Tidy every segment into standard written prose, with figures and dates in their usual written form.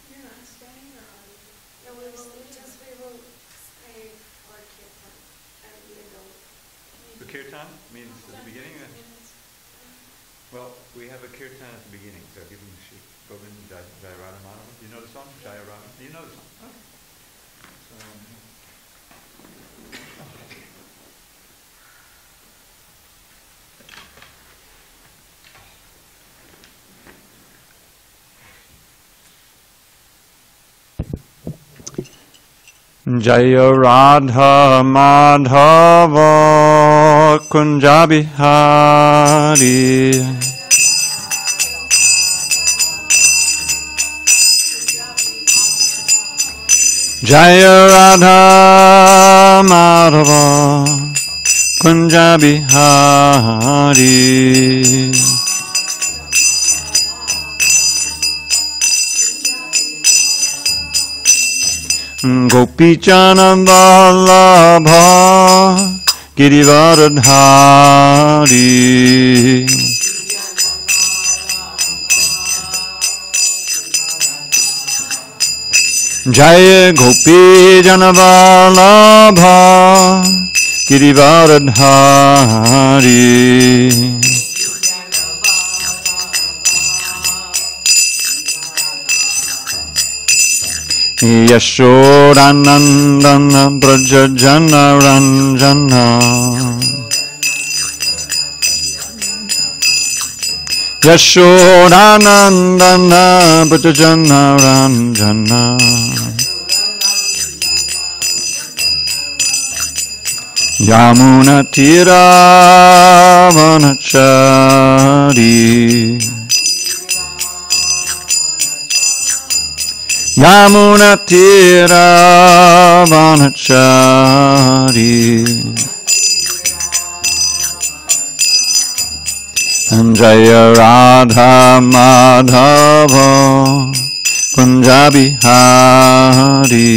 You're not staying, or are you? No, we will stay for kirtan at the middle. The kirtan means at the beginning? Well, we have a kirtan at the beginning, so give him the sheet. Govind Jai Radha Madhava. Do you know the song? Jai Radha? Do you know the song? Okay. Jaya Radha Madhava Kunja Bihari Jaya Radha Madhava Kunja Bihari Gopi Jana Vallabha Girivaradhari Jaya Gopi Jana Vallabha Girivaradhari Yashodanandana Brajajana Ranjana Yashodanandana Brajajana Ranjana Yamuna Tira Vanachari Yamuna Tira Vanachari Jaya Radha Madhava Kunja Bihari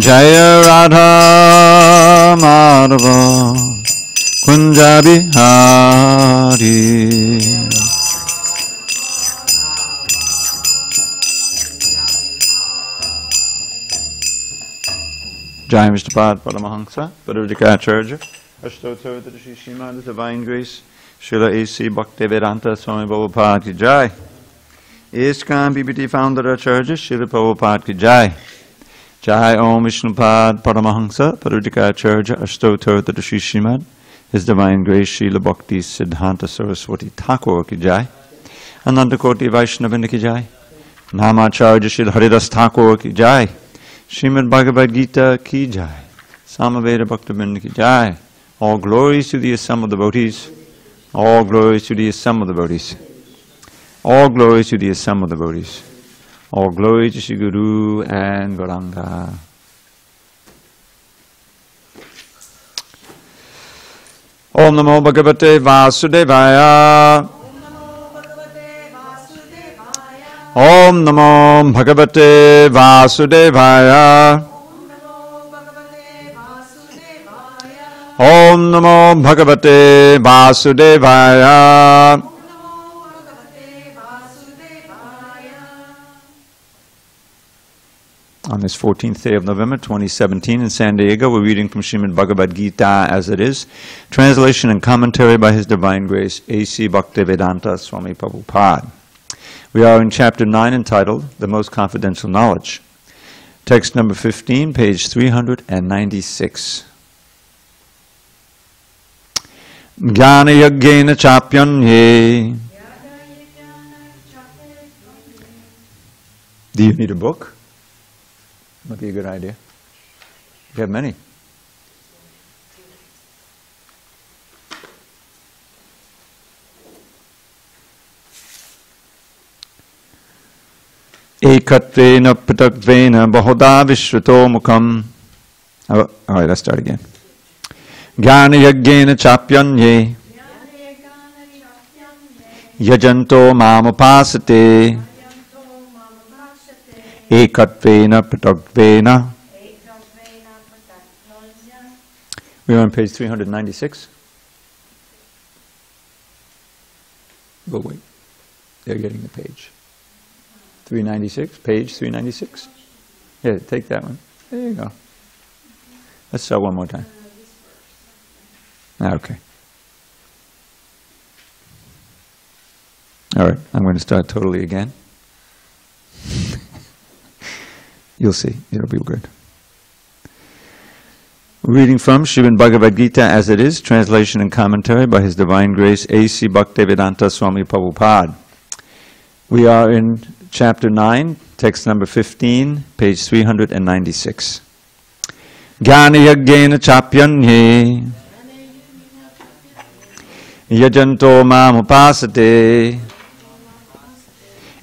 Jaya Radha Madhava Kunja Bihari Jai Mr. Pad Paramahansa Bhagavadgitacharya Ashtottara Shri Srimad Divine Grace Srila A.C. Bhaktivedanta Swami Prabhupada Ki Jai ISKCON BBT Founder Acharya Srila Prabhupada Ki Jai Jai Om Vishnupad Paramahansa Bhagavadgitacharya Ashtottara Shri Srimad His Divine Grace Srila Bhakti Siddhanta Saraswati Thakur Ki Jai Ananta Koti Vaishnavinda Ki Jai Namacharya Srila Haridas Thakur Ki Jai Srimad Bhagavad Gita Ki Jai Samaveda Bhaktivinoda Ki Jai. All glories to the assembled devotees. All glories to the assembled devotees. All glories to the assembled devotees. All glory to Shri Guru and Gauranga. Om Namo Bhagavate Vasudevaya. Om Namo Bhagavate Vasudevaya. Om Namo Bhagavate Vasudevaya. On this 14th day of November 2017 in SanDiego, we're reading from Srimad Bhagavad Gita as it is. Translation and commentary by His Divine Grace, A.C. Bhaktivedanta Swami Prabhupada. We are in chapter 9 entitled, The Most Confidential Knowledge. Text number 15, page 396. Jnana yagyena chapyanye. Do you need a book? Might be a good idea. You have many. Ekatvena patatvena bahuda vishruto mukam. All right, let's start again. Jnana yagyena chapyanye. Yajanto mamupasate. Ekatvena patatvena. We're on page 396. But wait, they're getting the page. 396, page 396. Yeah, take that one. There you go. Let's start one more time. Okay. All right, I'm going to start totally again. You'll see, it'll be good. Reading from Srimad Bhagavad Gita as it is, translation and commentary by His Divine Grace A.C. Bhaktivedanta Swami Prabhupada. We are in chapter 9, text number 15, page 396. Jnana yagyena chapyanye yajanto mam upasate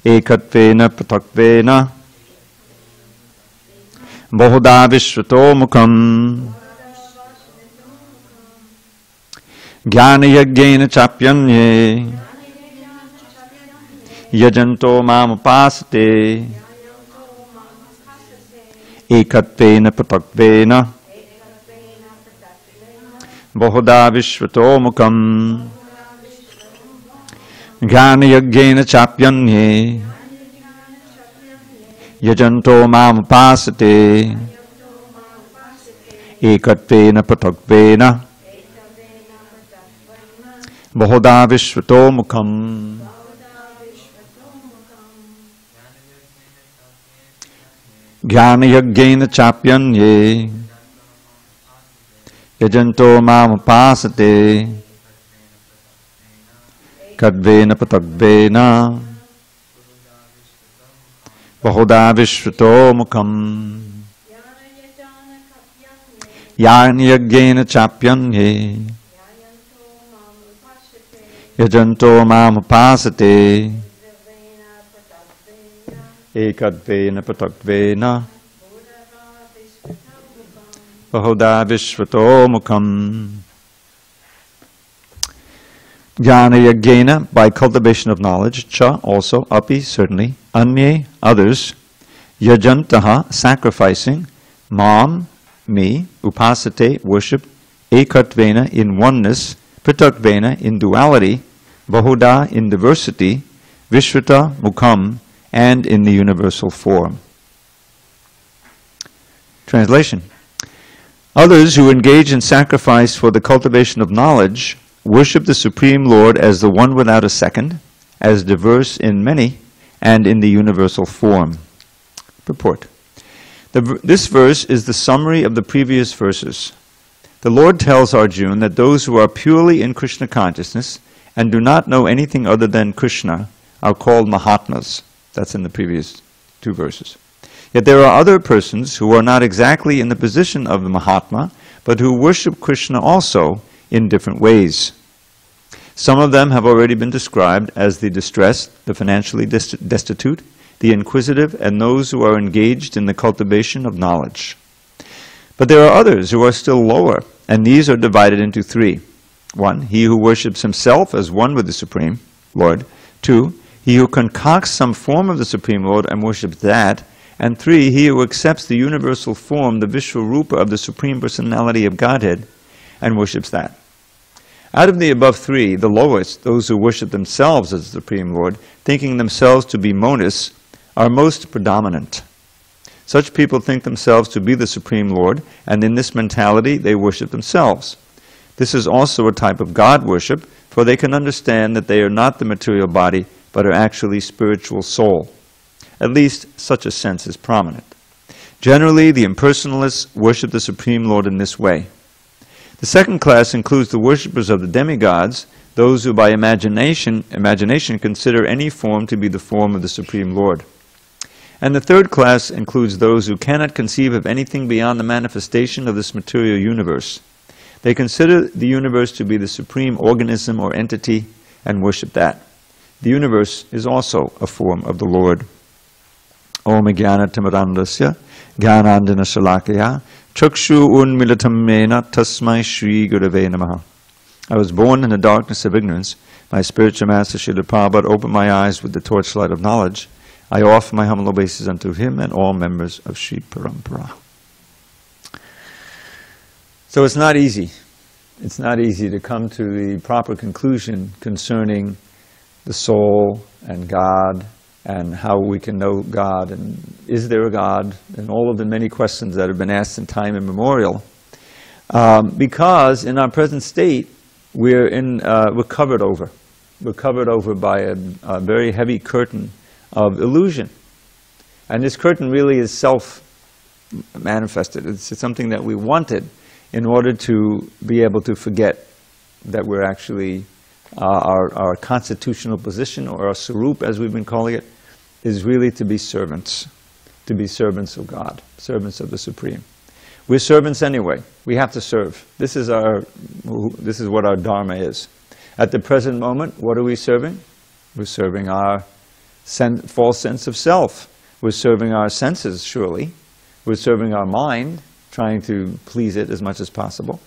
ekatvena pratakvena bahuda vishvato mukham. Jnana yagyena chapyanye yajanto mam upasate ekatvena pratakvena bahuda vishvato mukham. Jnana yagyena chapyanye yajanto mam upasate ekatvena pratakvena bahuda vishvato mukham. Jnana yagyena chapyanye yajanto mam upasate kadvena patakvena bahuda vishvato mukham. Jnana yagyena chapyanye yajanto mam upasate ekadvena patakvena bahuda vishvato mukham. Jnana yagyena, by cultivation of knowledge, cha, also, api, certainly, anye, others, yajantaha, sacrificing, mam, me, upasate, worship, ekatvena, in oneness, pratakvena, in duality, bahuda, in diversity, vishvata, mukham, and in the universal form. Translation. Others who engage in sacrifice for the cultivation of knowledge worship the Supreme Lord as the one without a second, as diverse in many, and in the universal form. Purport. This verse is the summary of the previous verses. The Lord tells Arjuna that those who are purely in Krishna consciousness and do not know anything other than Krishna are called Mahatmas. That's in the previous two verses. Yet there are other persons who are not exactly in the position of the Mahatma, but who worship Krishna also in different ways. Some of them have already been described as the distressed, the financially destitute, the inquisitive, and those who are engaged in the cultivation of knowledge. But there are others who are still lower, and these are divided into three. 1. He who worships himself as one with the Supreme Lord. 2. He who concocts some form of the Supreme Lord and worships that. And 3. He who accepts the universal form, the Vishwarupa of the Supreme Personality of Godhead, and worships that. Out of the above three, the lowest, those who worship themselves as the Supreme Lord, thinking themselves to be monists, are most predominant. Such people think themselves to be the Supreme Lord, and in this mentality they worship themselves. This is also a type of God worship, for they can understand that they are not the material body, but are actually spiritual soul. At least such a sense is prominent. Generally, the impersonalists worship the Supreme Lord in this way. The second class includes the worshippers of the demigods, those who by imagination consider any form to be the form of the Supreme Lord. And the third class includes those who cannot conceive of anything beyond the manifestation of this material universe. They consider the universe to be the supreme organism or entity and worship that. The universe is also a form of the Lord. Om Jnana Timirandasya Jnanandana Shalakaya Chakshu Unmilatam Mena Tasmai Shri Gurave Namaha. I was born in the darkness of ignorance. My spiritual master Srila Prabhupada opened my eyes with the torchlight of knowledge. I offer my humble obeisances unto him and all members of Sri Parampara. So it's not easy. It's not easy to come to the proper conclusion concerning the soul and God, and how we can know God, and is there a God, and all of the many questions that have been asked in time immemorial. Because in our present state, we're covered over. We're covered over by a very heavy curtain of illusion. And this curtain really is self-manifested. It's something that we wanted in order to be able to forget that we're actually, our constitutional position, or our sarup, as we've been calling it, is really to be servants of God, servants of the Supreme. We're servants anyway. We have to serve. This is what our dharma is. At the present moment, what are we serving? We're serving our false sense of self. We're serving our senses, surely. We're serving our mind, trying to please it as much as possible.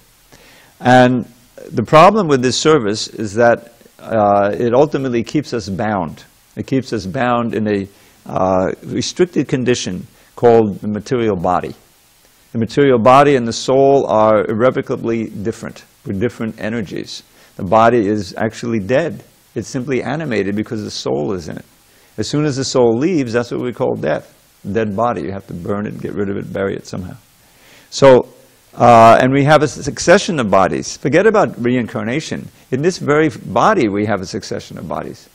And the problem with this service is that it ultimately keeps us bound. It keeps us bound in a restricted condition called the material body. The material body and the soul are irrevocably different, with different energies. The body is actually dead. It's simply animated because the soul is in it. As soon as the soul leaves, that's what we call death. Dead body. You have to burn it, get rid of it, bury it somehow. So, and we have a succession of bodies. Forget about reincarnation. In this very body, we have a succession of bodies.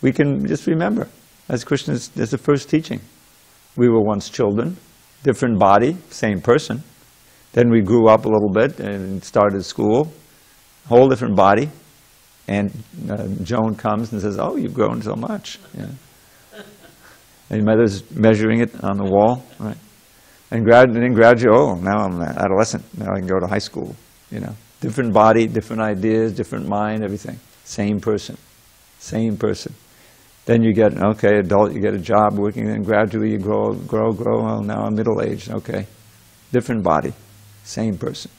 We can just remember, as Krishna's, that's the first teaching. We were once children, different body, same person. Then we grew up a little bit and started school, whole different body. And Joan comes and says, "Oh, you've grown so much." Yeah. And your mother's measuring it on the wall, right? And then graduate, oh, now I'm an adolescent. Now I can go to high school, you know. Different body, different ideas, different mind, everything. Same person. Same person. Then you get, okay, adult, you get a job working, then gradually you grow, well, now I'm middle-aged, okay. Different body, same person.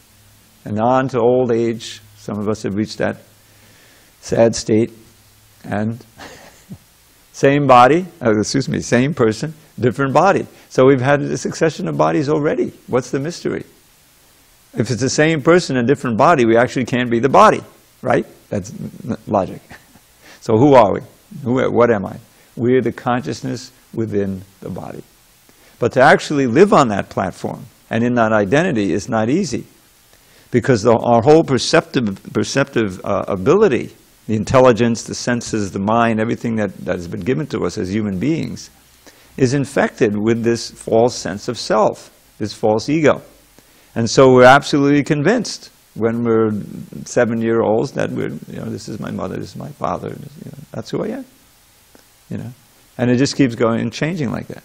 And on to old age, some of us have reached that sad state, and same body, same person, different body. So we've had a succession of bodies already. What's the mystery? If it's the same person in a different body, we actually can't be the body, right? That's logic. So who are we? What am I? We're the consciousness within the body. But to actually live on that platform and in that identity is not easy, because our whole perceptive ability, the intelligence, the senses, the mind, everything that has been given to us as human beings, is infected with this false sense of self, this false ego. And so we're absolutely convinced when we're 7-year-olds that we're, this is my mother, this is my father, that's who I am. And it just keeps going and changing like that.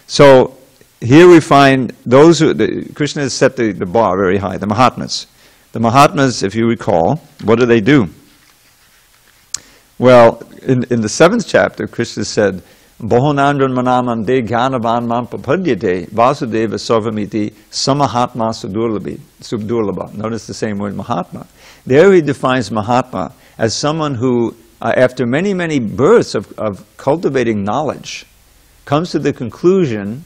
So here we find those who, Krishna has set the bar very high, the Mahatmas. The Mahatmas, if you recall, what do? Well, in the 7th chapter, Krishna said, Bahunandran manamande gyanavan mam papadyate vasudeva sarvamiti samahatma subdurlabha. Notice the same word, Mahatma. There he defines Mahatma as someone who, after many, many births of cultivating knowledge, comes to the conclusion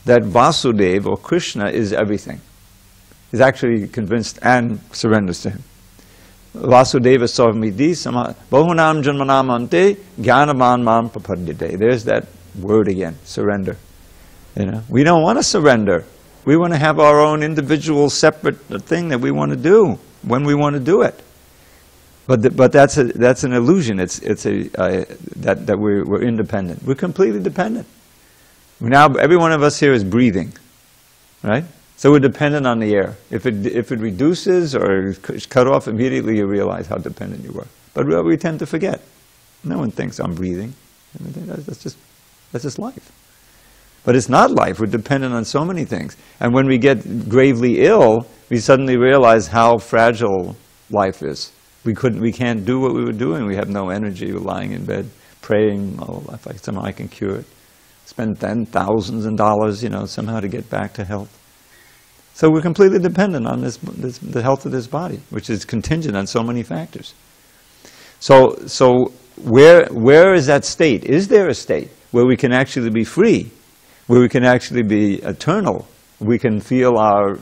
that Vasudeva, or Krishna, is everything. He's actually convinced and surrenders to him. Vasudeva sarvamiti bahunam janmanamante gyanavan mam papadyate. There's that word again, surrender. We don't want to surrender. We want to have our own individual, separate thing that we want to do when we want to do it. But that's an illusion. That we're independent. We're completely dependent. Now every one of us here is breathing, right? So we're dependent on the air. If it reduces or is cut off, immediately you realize how dependent you were. But we tend to forget. No one thinks I'm breathing. That's just life. But it's not life. We're dependent on so many things. And when we get gravely ill, we suddenly realize how fragile life is. We can't do what we were doing. We have no energy. We're lying in bed, praying, oh, if somehow I can cure it. Spend thousands of dollars, somehow to get back to health. So we're completely dependent on the health of this body, which is contingent on so many factors. So where is that state? Is there a state where we can actually be free, where we can actually be eternal? We can feel our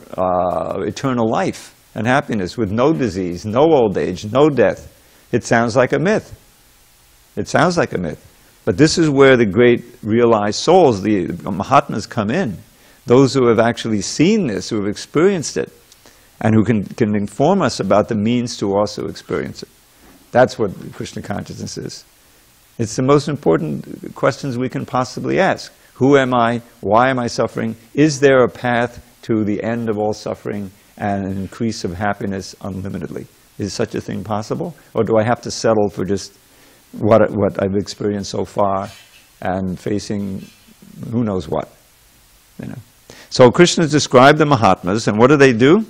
eternal life and happiness with no disease, no old age, no death. It sounds like a myth. It sounds like a myth. But this is where the great realized souls, the Mahatmas, come in. Those who have actually seen this, who have experienced it, and who can inform us about the means to also experience it. That's what Krishna consciousness is. It's the most important questions we can possibly ask. Who am I? Why am I suffering? Is there a path to the end of all suffering and an increase of happiness unlimitedly? Is such a thing possible? Or do I have to settle for just what I've experienced so far and facing who knows what? You know. So Krishna described the Mahatmas, and what do?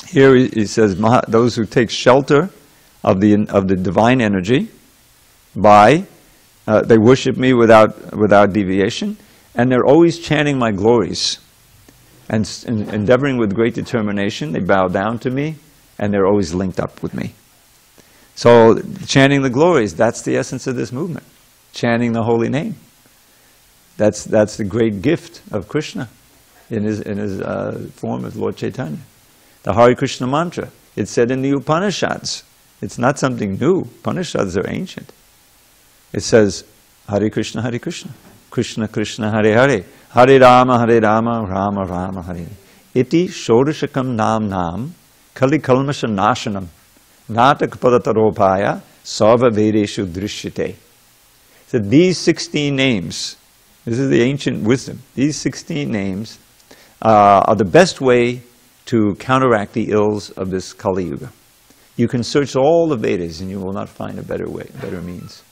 Here he says, those who take shelter of the divine energy by, they worship me without deviation, and they're always chanting my glories, and endeavoring with great determination, they bow down to me, and they're always linked up with me. So, chanting the glories, that's the essence of this movement. Chanting the holy name. That's the great gift of Krishna in his form as Lord Chaitanya. The Hare Krishna mantra, it's said in the Upanishads. It's not something new. Upanishads are ancient. It says, Hare Krishna, Krishna Krishna, Hare Hare, Hare Rama, Rama Rama, Hare. Iti Shodashakam Nam, Kali Kalmasha Nashanam, Natak Padataropaya, Sarva Vedeshu Drishyate. So these 16 names, this is the ancient wisdom, these 16 names are the best way to counteract the ills of this Kali Yuga. You can search all the Vedas and you will not find a better way, better means.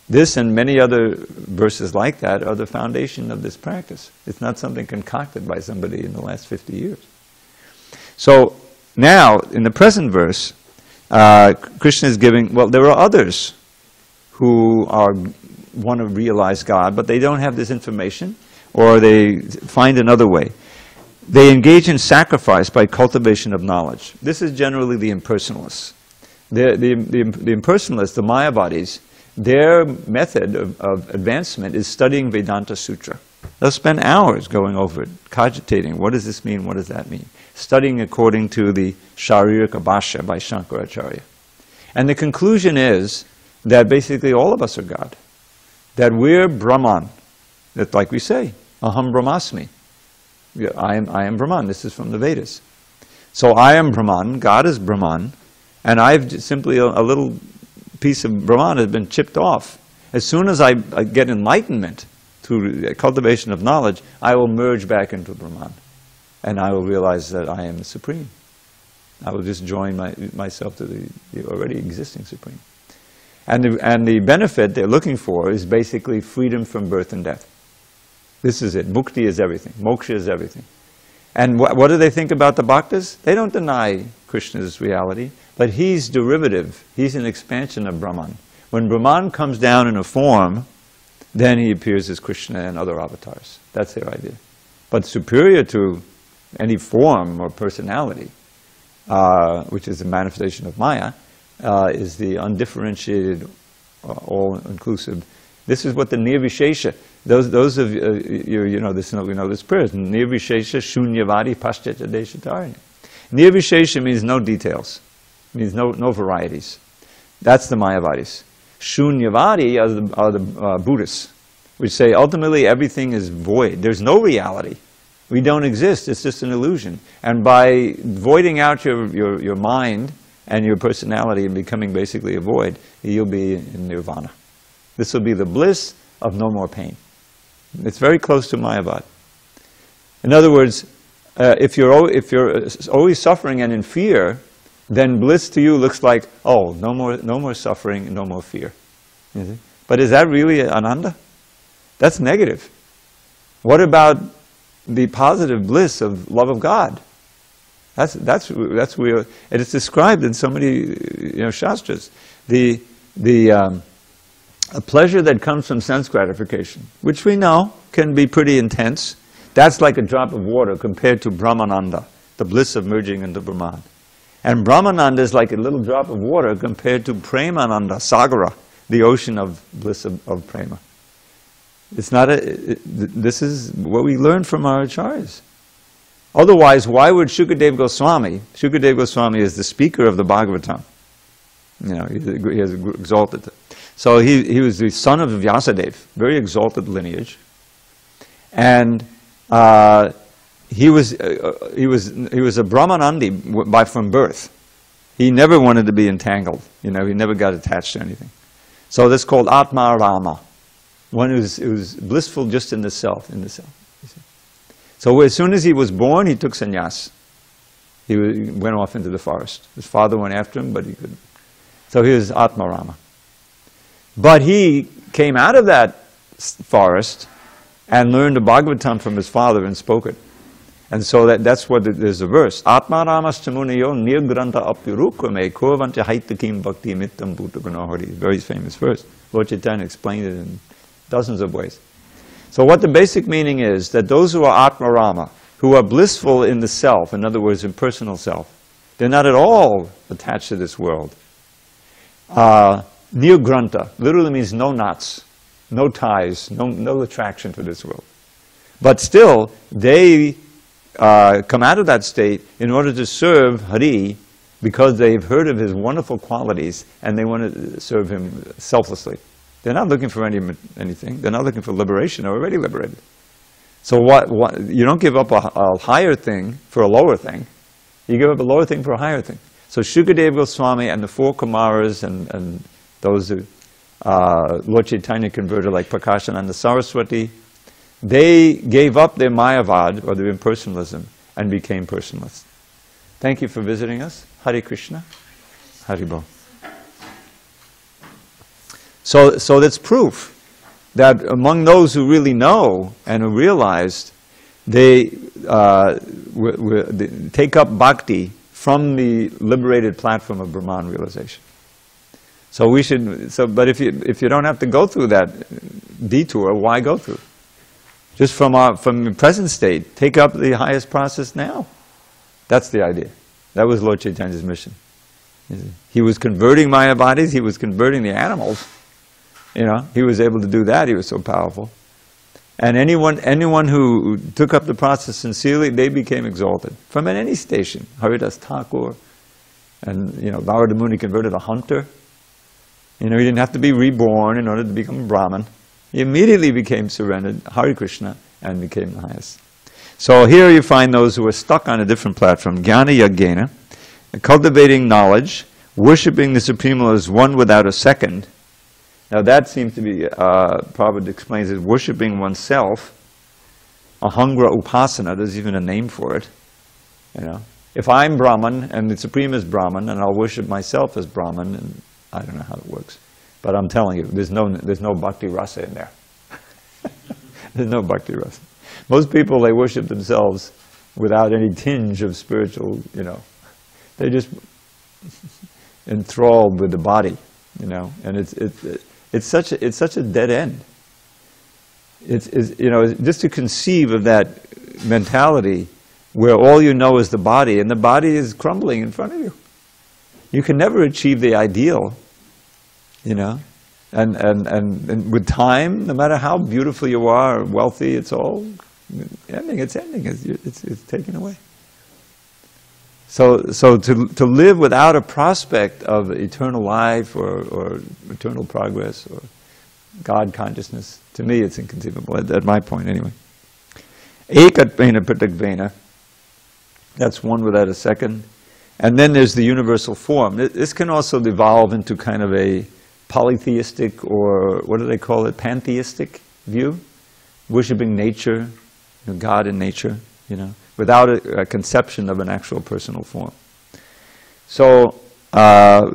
This and many other verses like that are the foundation of this practice. It's not something concocted by somebody in the last 50 years. So now, in the present verse, Krishna is giving, well, there are others who want to realize God, but they don't have this information, or they find another way. They engage in sacrifice by cultivation of knowledge. This is generally the impersonalists. The impersonalists, the Mayavadis, their method of advancement is studying Vedanta Sutra. They'll spend hours going over it, cogitating, what does this mean, what does that mean? Studying according to the Sharirika Bhashya by Shankaracharya. And the conclusion is that basically all of us are God. That we're Brahman. That, like we say, Aham Brahmasmi. I am Brahman. This is from the Vedas. So I am Brahman, God is Brahman, and I've simply a little piece of Brahman has been chipped off. As soon as I get enlightenment through the cultivation of knowledge, I will merge back into Brahman. And I will realize that I am the Supreme. I will just join myself to the already existing Supreme. And the benefit they're looking for is basically freedom from birth and death. This is it. Mukti is everything. Moksha is everything. And what do they think about the bhaktas? They don't deny Krishna's reality, but he's derivative. He's an expansion of Brahman. When Brahman comes down in a form, then he appears as Krishna and other avatars. That's their idea. But superior to any form or personality, which is a manifestation of Maya, is the undifferentiated, all-inclusive. This is what the Nirvishesha, those of you know this, we know this prayer, Nirvishesha Shunyavadi Pascheta Deshatarya. Nirvishesha means no details, means no varieties. That's the Mayavadis. Shunyavadi are the Buddhists, which say ultimately everything is void. There's no reality. We don't exist, it's just an illusion. And by voiding out your mind and your personality and becoming basically a void, you'll be in nirvana. This will be the bliss of no more pain. It's very close to Mayavad. In other words, if you're always suffering and in fear, then bliss to you looks like, oh, no more suffering, no more fear. You see? But is that really ananda? That's negative. What about the positive bliss of love of God? That's where it is described in so many shastras. A pleasure that comes from sense gratification, which we know can be pretty intense, that's like a drop of water compared to Brahmananda, the bliss of merging into Brahman. And Brahmananda is like a little drop of water compared to Premananda, Sagara, the ocean of bliss of Prema. It's not this is what we learn from our acharyas. Otherwise, why would Shukadeva Goswami is the speaker of the Bhagavatam. He has exalted it. So he was the son of Vyasadeva, very exalted lineage, and he was a Brahmanandi from birth. He never wanted to be entangled. He never got attached to anything. So that's called Atma Rama. One who's blissful just in the self, you see. So as soon as he was born, he took sannyas. He went off into the forest. His father went after him, but he couldn't. So he was Atma Rama. But he came out of that forest and learned the Bhagavatam from his father and spoke it. And so that's what there's a verse. Atma Ramas Chamuniyo Nirgranta Apyurukame Kurvanta Haitakim Bhakti Mittam Bhutaganohari. Very famous verse. Lord Chaitanya explained it in dozens of ways. So what the basic meaning is that those who are Atma Rama, who are blissful in the self, in other words, impersonal self, they're not at all attached to this world. Nirgranta literally means no knots, no ties, no attraction to this world. But still, they come out of that state in order to serve Hari because they've heard of his wonderful qualities and they want to serve him selflessly. They're not looking for anything. They're not looking for liberation. They're already liberated. So what you don't give up a higher thing for a lower thing. You give up a lower thing for a higher thing. So Shukadeva Goswami and the four Kumaras and those who Lord Chaitanya converted, like Prakashananda Saraswati, they gave up their Mayavad, or their impersonalism, and became personalists. Thank you for visiting us. Hare Krishna. Haribol. So that's proof that among those who really know and who realized, they take up bhakti from the liberated platform of Brahman realization. So we should. But if you don't have to go through that detour, why go through? Just from the present state, take up the highest process now. That's the idea. That was Lord Chaitanya's mission. He was converting Mayavadis. He was converting the animals. He was able to do that. He was so powerful. And anyone who took up the process sincerely, they became exalted. From any station. Haridas Thakur, and Bharata Muni converted a hunter. He didn't have to be reborn in order to become a Brahmin. He immediately became surrendered, Hare Krishna, and became the highest. So here you find those who are stuck on a different platform. Jnana Yajnana, cultivating knowledge, worshipping the Supreme Lord as one without a second. Now that seems to be, Prabhupada explains it, worshipping oneself. Ahangra Upasana, there's even a name for it. If I'm Brahman and the Supreme is Brahman, and I'll worship myself as Brahman, and I don't know how it works. But I'm telling you, there's no bhakti rasa in there. There's no bhakti rasa. Most people, they worship themselves without any tinge of spiritual, They're just enthralled with the body, and it's such a dead end. It's just to conceive of that mentality where all you know is the body, and the body is crumbling in front of you. You can never achieve the ideal, and with time, no matter how beautiful you are, or wealthy, it's all ending. It's ending. It's taken away. So to live without a prospect of eternal life or eternal progress or God consciousness, to me it's inconceivable, at my point anyway. Ekatvena pratakvena, that's one without a second. And then there's the universal form. This can also devolve into kind of a polytheistic, or what do they call it, pantheistic view, worshipping nature, God in nature, without a conception of an actual personal form. So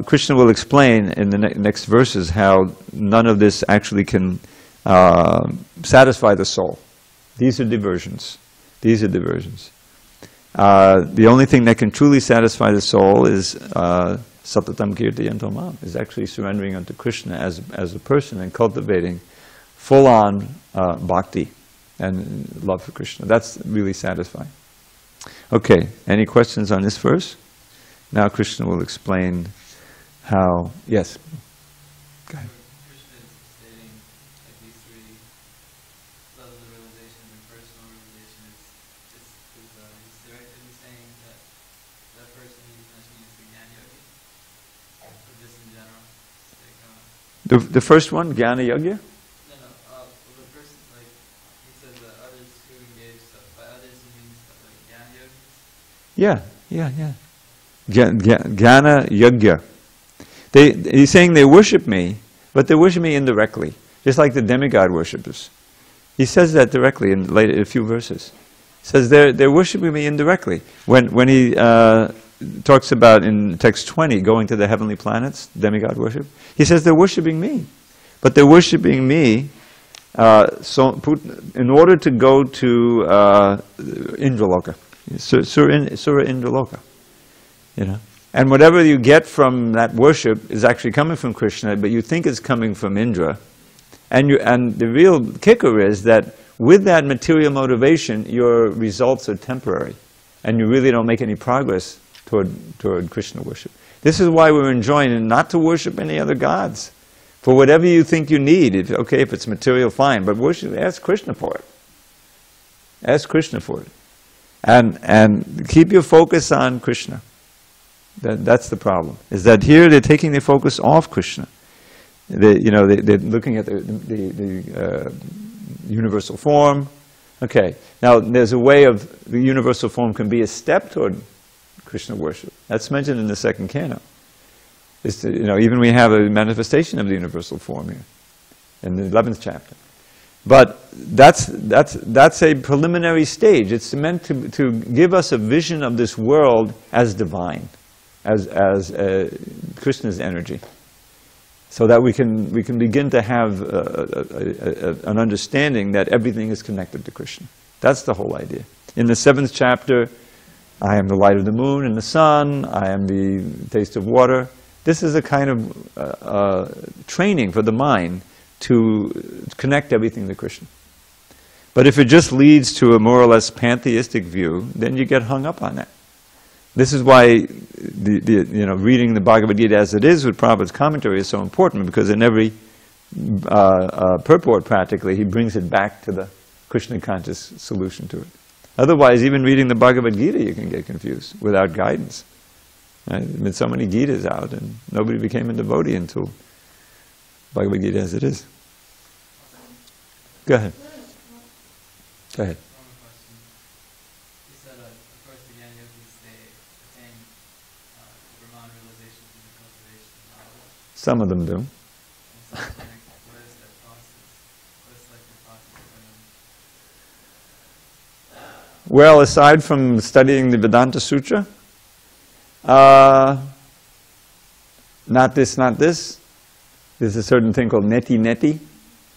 Krishna will explain in the next verses how none of this actually can satisfy the soul. These are diversions. These are diversions. The only thing that can truly satisfy the soul is satatam kirtayanto mam, is actually surrendering unto Krishna as a person and cultivating full-on bhakti and love for Krishna. That's really satisfying. Okay, any questions on this verse? Now Krishna will explain how, yes? Go ahead. Krishna is stating like these three levels of realization and personal realization. He's directly saying that that person he's mentioning is the Jnana Yogi, or just in general. The first one, Jnana Yogya? No, the person, like, he says that others who engage, so by others he means that, like, Jnana yogis? Yeah. Jnana Yogya. He's saying they worship me, but they worship me indirectly, just like the demigod worshippers. He says that directly in a few verses. He says they're worshiping me indirectly. When he talks about in text 20 going to the heavenly planets, demigod worship, he says they're worshiping me, but they're worshiping me in order to go to Indraloka, Sura Indraloka, you know. And whatever you get from that worship is actually coming from Krishna, but you think it's coming from Indra. And the real kicker is that with that material motivation, your results are temporary, and you really don't make any progress toward Krishna worship. This is why we're enjoining not to worship any other gods. For whatever you think you need, if it's material, fine, but worship, ask Krishna for it. Ask Krishna for it. And keep your focus on Krishna. That's the problem. Is that here they're taking their focus off Krishna. They're looking at the universal form. Okay, now there's a way of the universal form can be a step toward Krishna worship. That's mentioned in the second canto. Even we have a manifestation of the universal form here in the 11th chapter. But that's a preliminary stage. It's meant to give us a vision of this world as divine, as Krishna's energy, so that we can begin to have an understanding that everything is connected to Krishna. That's the whole idea. In the 7th chapter, I am the light of the moon and the sun, I am the taste of water. This is a kind of training for the mind to connect everything to Krishna. But if it just leads to a more or less pantheistic view, then you get hung up on that. This is why reading the Bhagavad Gita as it is with Prabhupada's commentary is so important, because in every purport practically he brings it back to the Krishna conscious solution to it. Otherwise, even reading the Bhagavad Gita you can get confused without guidance. Right? There have been so many Gitas out and nobody became a devotee until Bhagavad Gita as it is. Go ahead. Go ahead. One more question. You said, of course, the Jnana yogis, they attain Brahman realization through the cultivation of knowledge. Some of them do. And so, like, what is that process? What's like the process of them? Well, aside from studying the Vedanta Sutra, not this, not this. There's a certain thing called neti neti.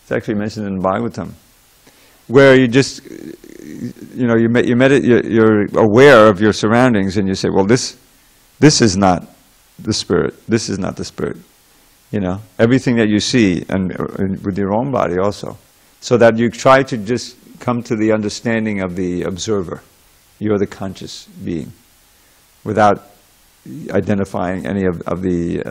It's actually mentioned in Bhagavatam, where you just, you're aware of your surroundings, and you say, well, this is not the spirit. This is not the spirit. Everything that you see, and with your own body also, so that you try to just come to the understanding of the observer. You're the conscious being, without identifying any of the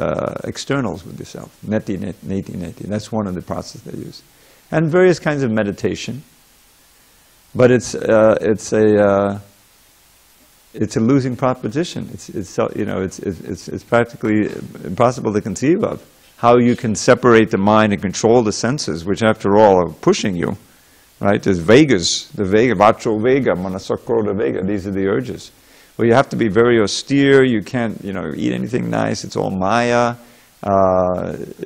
externals with yourself. Neti, neti, neti. That's one of the processes they use, and various kinds of meditation. But it's a losing proposition. It's practically impossible to conceive of how you can separate the mind and control the senses, which after all are pushing you. Right? There's Vegas, the Vega, Vacho Vega, Manasakroda Vega. These are the urges. Well, you have to be very austere. You can't, eat anything nice. It's all Maya.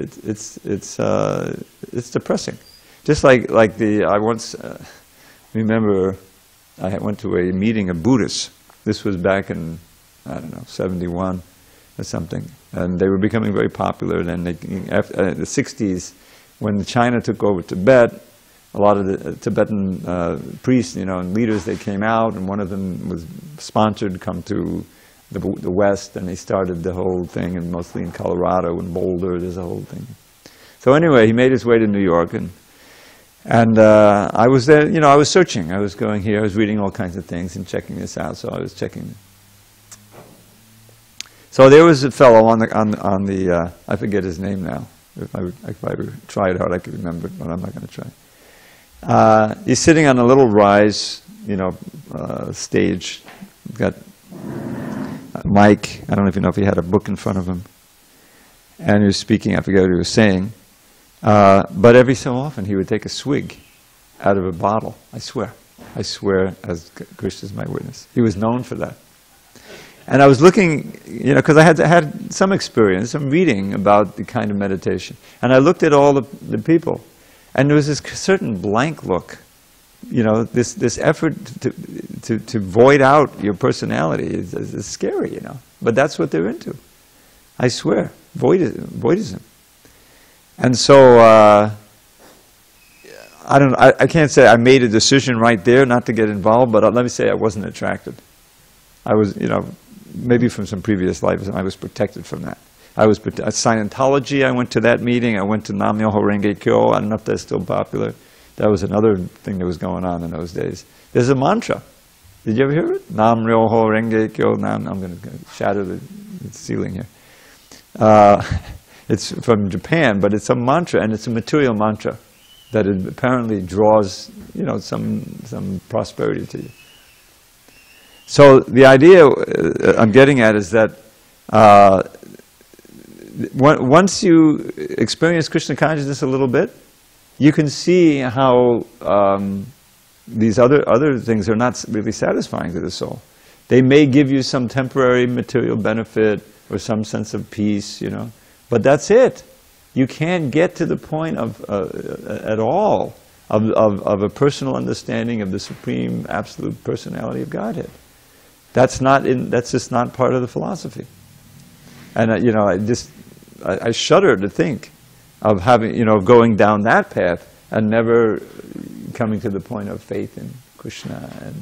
It's depressing. Just like I once remember I went to a meeting of Buddhists. This was back in 71 or something, and they were becoming very popular. Then after the 60s, when China took over Tibet, a lot of the Tibetan priests, and leaders, they came out, and one of them was sponsored to come to the West, and he started the whole thing, and mostly in Colorado and Boulder, there's a whole thing. So anyway, he made his way to New York, and I was there, I was searching. I was going here, I was reading all kinds of things and checking this out, so I was checking. So there was a fellow on the I forget his name now. If I tried hard, I could remember it, but I'm not going to try. He's sitting on a little rise, stage. He's got a mic. I don't even know if he had a book in front of him. And he was speaking, I forget what he was saying. But every so often he would take a swig out of a bottle. I swear, as Krishna is my witness. He was known for that. And I was looking, because I had some experience, some reading about the kind of meditation. And I looked at all the people, and there was this certain blank look. This effort to void out your personality is scary, But that's what they're into. I swear, voidism. And so, I can't say I made a decision right there not to get involved, but let me say I wasn't attracted. I was, maybe from some previous lives, I was protected from that. Scientology, I went to that meeting. I went to Nam Myoho Renge Kyo. I don't know if that's still popular. That was another thing that was going on in those days. There's a mantra. Did you ever hear it? Nam Myoho Renge Kyo. I'm going to shatter the ceiling here. It's from Japan, but it's a mantra, and it's a material mantra that it apparently draws, some prosperity to you. So the idea I'm getting at is that once you experience Krishna consciousness a little bit, you can see how these other things are not really satisfying to the soul. They may give you some temporary material benefit or some sense of peace, but that's it. You can't get to the point of at all of a personal understanding of the supreme absolute personality of Godhead. That's just not part of the philosophy. And I shudder to think of having, going down that path and never coming to the point of faith in Krishna and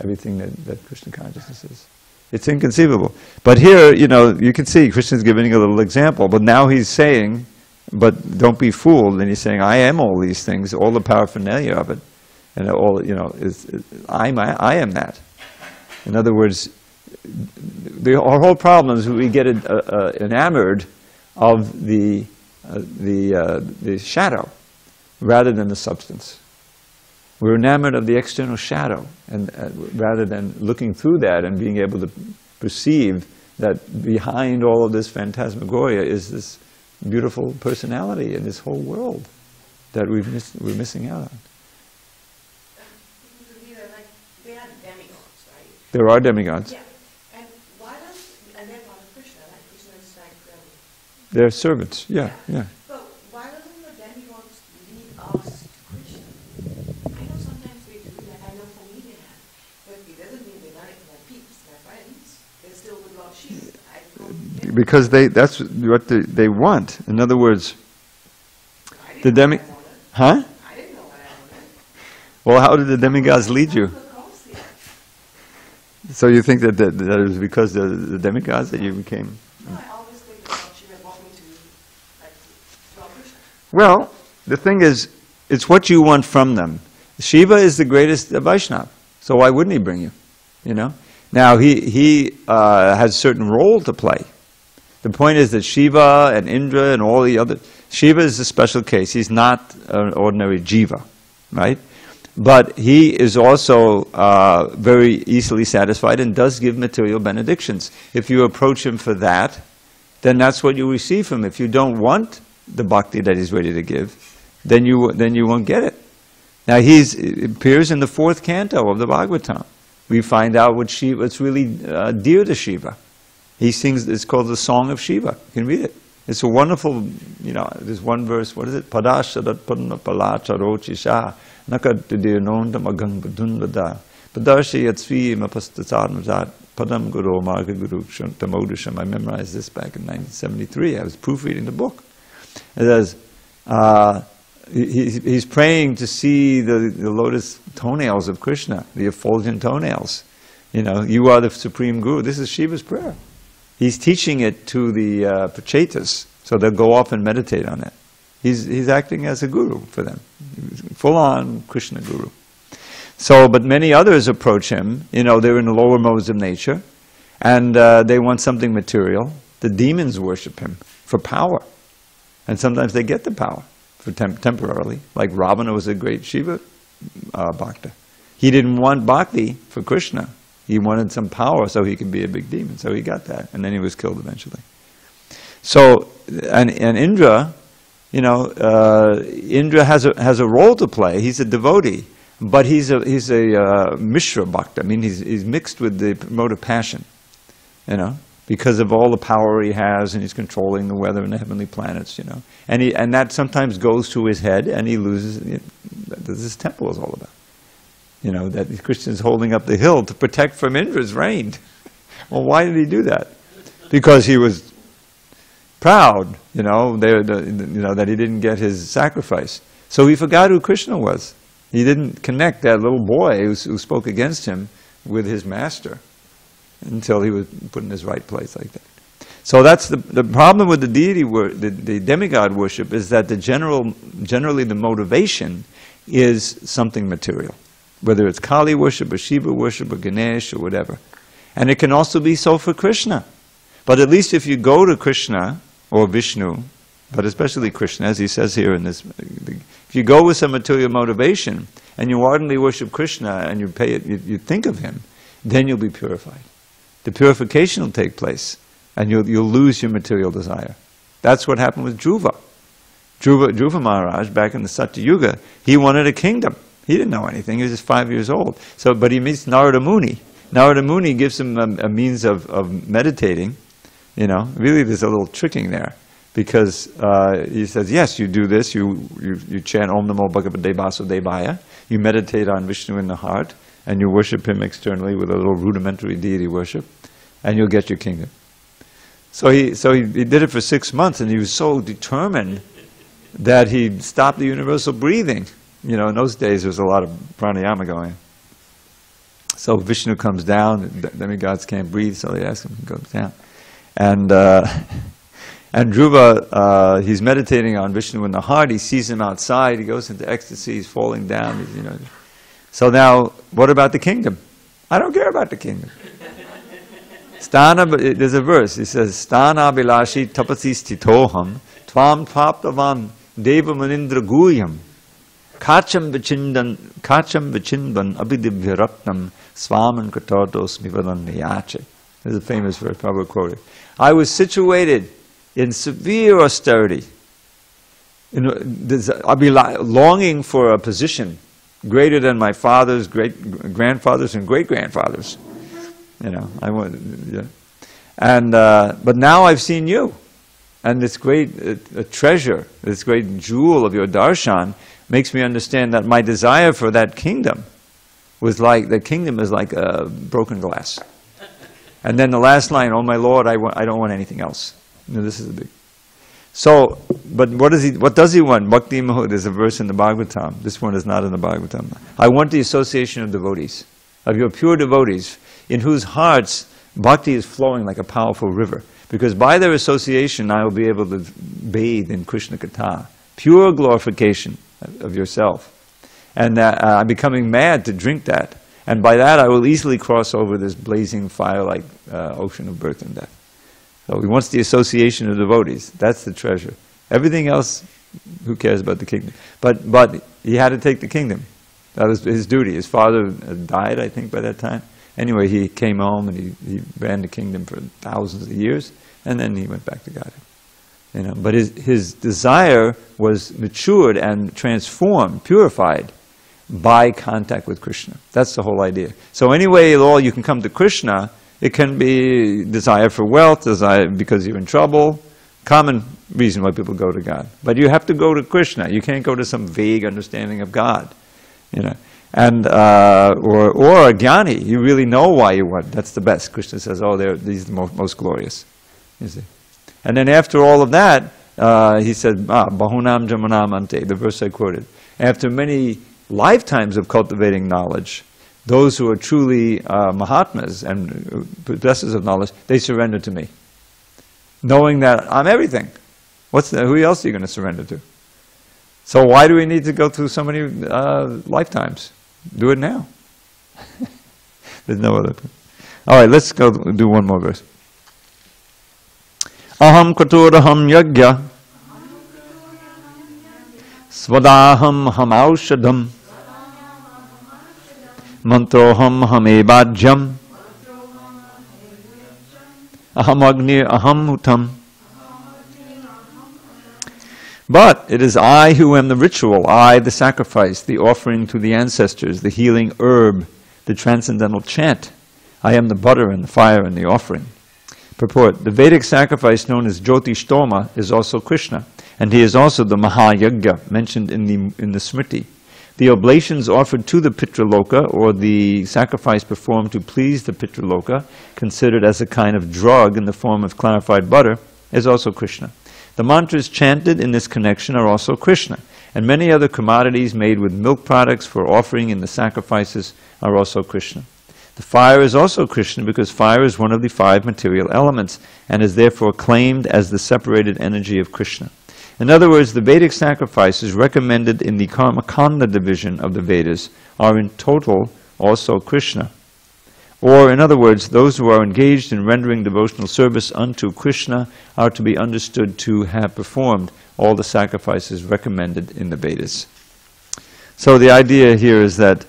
everything that Krishna consciousness is. It's inconceivable. But here, you can see Krishna's giving a little example, but now he's saying, but don't be fooled, and he's saying, I am all these things, all the paraphernalia of it, and all, I am that. In other words, our whole problem is we get enamored of the shadow rather than the substance. We're enamored of the external shadow, and rather than looking through that and being able to perceive that behind all of this phantasmagoria is this beautiful personality in this whole world that we're missing out on. They are demigods, right? There are demigods. Yeah. And they're part of Krishna, like Krishna is like They're servants, yeah. But why doesn't the demigods lead us to Krishna? I know sometimes we do that. I know for me they have. But it doesn't mean they're not my peeps, my friends. They're still with Lord Shiva. Because that's what they want. In other words, the demi... Huh? I didn't know what I wanted. Well, how did the demigods lead you? So you think that it was because of the demigods that you became... No, I always think that Shiva brought me to Lord Krishna. Well, the thing is, it's what you want from them. Shiva is the greatest Vaishnava, so why wouldn't he bring you? Now, he has a certain role to play. The point is that Shiva and Indra and all the other... Shiva is a special case. He's not an ordinary jiva, right? But he is also very easily satisfied and does give material benedictions. If you approach him for that, then that's what you receive from him. If you don't want the bhakti that he's ready to give, then you won't get it. Now it appears in the 4th canto of the Bhagavatam. We find out what's really dear to Shiva. He sings, it's called the Song of Shiva. You can read it. It's a wonderful, there's one verse, what is it? Padashadat padna palacharochi sha nakadirnondam agangadunvada Padarshi yatsvi mapastasadmazat padam guru marga guru tamodisham. I memorized this back in 1973. I was proofreading the book. It says, he's praying to see the lotus toenails of Krishna, the effulgent toenails. You are the supreme guru. This is Shiva's prayer. He's teaching it to the prachetas, so they'll go off and meditate on it. He's acting as a guru for them, full-on Krishna guru. So, but many others approach him. They're in the lower modes of nature, and they want something material. The demons worship him for power, and sometimes they get the power for temporarily. Like Ravana was a great Shiva bhakta. He didn't want bhakti for Krishna. He wanted some power so he could be a big demon. So he got that, and then he was killed eventually. So, and Indra You know, Indra has a role to play. He's a devotee, but he's a Mishra Bhakta. I mean, he's mixed with the mode of passion, you know, because of all the power he has, and he's controlling the weather and the heavenly planets, you know. And that sometimes goes to his head, and he loses. This temple is all about, you know, that the Krishna's holding up the hill to protect from Indra's reign. Well, why did he do that? Because he was proud, you know, that he didn't get his sacrifice. So he forgot who Krishna was. He didn't connect that little boy who spoke against him with his master until he was put in his right place like that. So that's the problem with the deity, the demigod worship, is that generally the motivation is something material, whether it's Kali worship or Shiva worship or Ganesh or whatever. And it can also be so for Krishna. But at least if you go to Krishna or Vishnu, but especially Krishna, as he says here in this, if you go with some material motivation and you ardently worship Krishna and you think of him, then you'll be purified. The purification will take place, and you'll lose your material desire. That's what happened with Dhruva. Dhruva Maharaj, back in the Satya Yuga, he wanted a kingdom. He didn't know anything. He was just 5 years old. But he meets Narada Muni. Narada Muni gives him a means of meditating. You know, really, there's a little tricking there, because he says, yes, you do this. You chant Om Namo Bhagavate Vasudevaya. You meditate on Vishnu in the heart, and you worship him externally with a little rudimentary deity worship, and you'll get your kingdom. So he did it for 6 months, and he was so determined that he stopped the universal breathing. You know, in those days there was a lot of pranayama going. So Vishnu comes down, the demigods can't breathe, so they ask him to go down. And Dhruva, he's meditating on Vishnu in the heart. He sees him outside. He goes into ecstasy. He's falling down. You know. So now, what about the kingdom? I don't care about the kingdom. There's a verse. It says, "Stana bilashi tapasi stitoham tvam paptavan deva manindra guyam kacham vichindan abhidivya ratnam swaman katatos mivadan niyache." This is a famous verse, Prabhu quoted. I was situated in severe austerity. I'll be longing for a position greater than my father's, great-grandfathers and great-grandfathers. You know, but now I've seen you, and this great treasure, this great jewel of your darshan makes me understand that my desire for that kingdom was like, the kingdom is like a broken glass. And then the last line, "Oh my Lord, I don't want anything else." You know, this is a big. So, but what does he want? Bhakti Maho, there's a verse in the Bhagavatam. This one is not in the Bhagavatam. I want the association of devotees, of your pure devotees, in whose hearts bhakti is flowing like a powerful river. Because by their association, I will be able to bathe in Krishna Katha, pure glorification of yourself. And I'm becoming mad to drink that. And by that, I will easily cross over this blazing fire-like ocean of birth and death. So he wants the association of devotees. That's the treasure. Everything else, who cares about the kingdom? But he had to take the kingdom. That was his duty. His father died, I think, by that time. Anyway, he came home and he ran the kingdom for thousands of years, and then he went back to Godhead. You know, but his desire was matured and transformed, purified, by contact with Krishna. That's the whole idea. So anyway, you can come to Krishna. It can be desire for wealth, desire because you're in trouble, common reason why people go to God. But you have to go to Krishna. You can't go to some vague understanding of God, you know. And or a jnani. You really know why you want. That's the best. Krishna says, "Oh, these are the most glorious." You see. And then after all of that, he said, "Bahunam jamanam ante," the verse I quoted. After many lifetimes of cultivating knowledge, those who are truly Mahatmas and possessors of knowledge, they surrender to me, knowing that I'm everything. Who else are you going to surrender to? So why do we need to go through so many lifetimes? Do it now. There's no other. All right, let's go do one more verse. Aham katuraham yagya swadaham ham aushadham mantroham hamebajyam aham agni aham utam But it is I who am the ritual, I the sacrifice, the offering to the ancestors, the healing herb, the transcendental chant. I am the butter and the fire and the offering. Purport: the Vedic sacrifice known as Jyotishtoma is also Krishna, and he is also the Mahayagya mentioned in the Smriti. The oblations offered to the Pitraloka, or the sacrifice performed to please the Pitraloka, considered as a kind of drug in the form of clarified butter, is also Krishna. The mantras chanted in this connection are also Krishna, and many other commodities made with milk products for offering in the sacrifices are also Krishna. The fire is also Krishna because fire is one of the 5 material elements and is therefore claimed as the separated energy of Krishna. In other words, the Vedic sacrifices recommended in the Karmakanda division of the Vedas are in total also Krishna. Or, in other words, those who are engaged in rendering devotional service unto Krishna are to be understood to have performed all the sacrifices recommended in the Vedas. So the idea here is that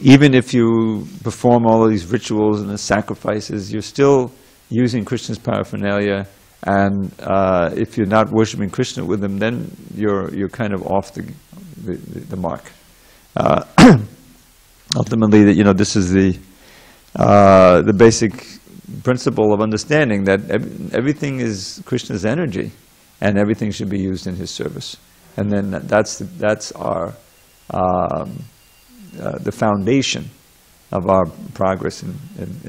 even if you perform all of these rituals and the sacrifices, you're still using Krishna's paraphernalia, and if you're not worshiping Krishna with them, then you're kind of off the mark. Ultimately, this is the basic principle of understanding that everything is Krishna's energy, and everything should be used in his service. And then that's our the foundation of our progress in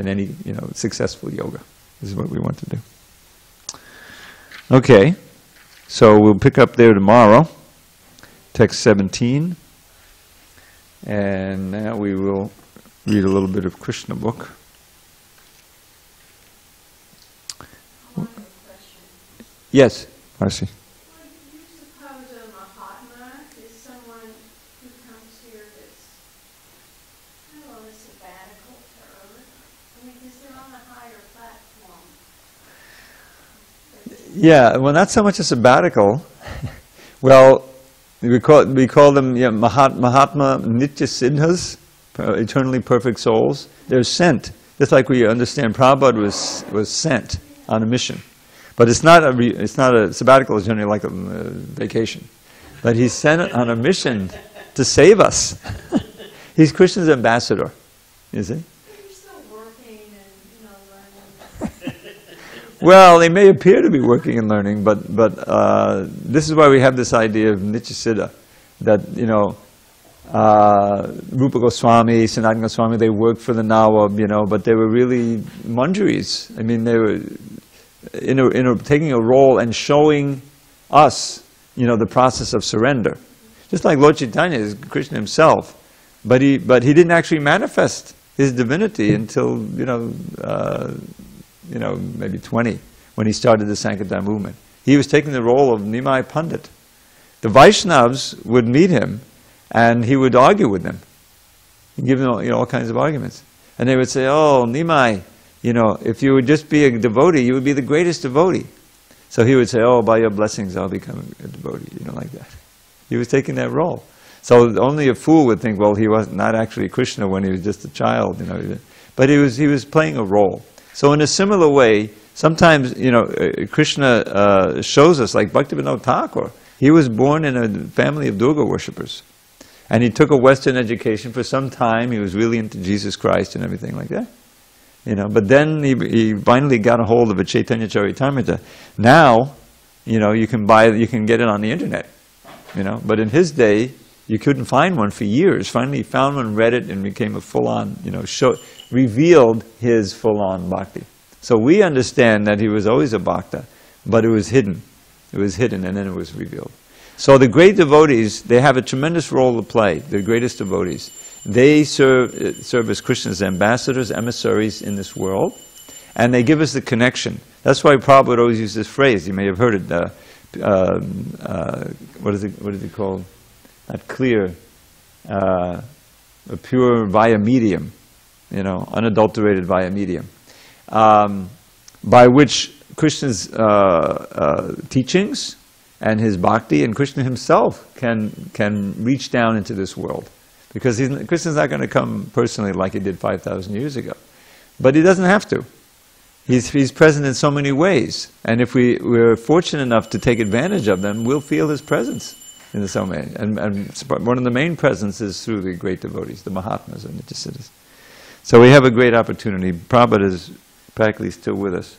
any successful yoga. This is what we want to do. Okay, so we'll pick up there tomorrow, text 17, and now we will read a little bit of Krishna book. Yes, Marcy. Well, you suppose a Mahatma is someone who comes here that's, on a sabbatical term? I mean, because they're on a higher platform. Yeah, well, not so much a sabbatical. Well, we call them Mahatma Nitya Siddhas, eternally perfect souls. They're sent, just like we understand Prabhupada was sent on a mission. But it's not a sabbatical. Is generally like a vacation, but he's sent on a mission to save us. He's Krishna's ambassador, you see. You're still working and learning. Well, they may appear to be working and learning, but this is why we have this idea of Nityasiddha, that Rupa Goswami, Sanatana Goswami, they worked for the Nawab, but they were really manjaris. I mean, they were taking a role and showing us, the process of surrender. Just like Lord Chaitanya is Krishna himself, but he didn't actually manifest his divinity until maybe 20, when he started the Sankirtan movement. He was taking the role of Nimai Pandit. The Vaishnavas would meet him, and he would argue with them. He'd give them all kinds of arguments, and they would say, "Oh, Nimai, if you would just be a devotee, you would be the greatest devotee." So he would say, "Oh, by your blessings, I'll become a devotee," like that. He was taking that role. So only a fool would think, well, he was not actually Krishna when he was just a child, but he was playing a role. So in a similar way, sometimes, Krishna shows us, like Bhaktivinoda Thakur, he was born in a family of Durga worshippers. And he took a Western education for some time. He was really into Jesus Christ and everything like that. But then he finally got a hold of a Chaitanya Charitamrita. Now, you can get it on the internet. But in his day, you couldn't find one for years. Finally, he found one, read it, and became a full-on, revealed his full-on bhakti. So we understand that he was always a bhakta, but it was hidden. It was hidden, and then it was revealed. So the great devotees, they have a tremendous role to play, the greatest devotees. They serve as Krishna's ambassadors, emissaries in this world, and they give us the connection. That's why Prabhupada always used this phrase. You may have heard it. What is it called? Not clear, a pure via medium, unadulterated via medium, by which Krishna's teachings and his bhakti and Krishna himself can reach down into this world. Because Krishna's not going to come personally like he did 5,000 years ago. But he doesn't have to. He's present in so many ways, and if we're fortunate enough to take advantage of them, we'll feel His presence in some way. And one of the main presence is through the great devotees, the Mahatmas and the Nitya-Siddhas. So we have a great opportunity. Prabhupada is practically still with us.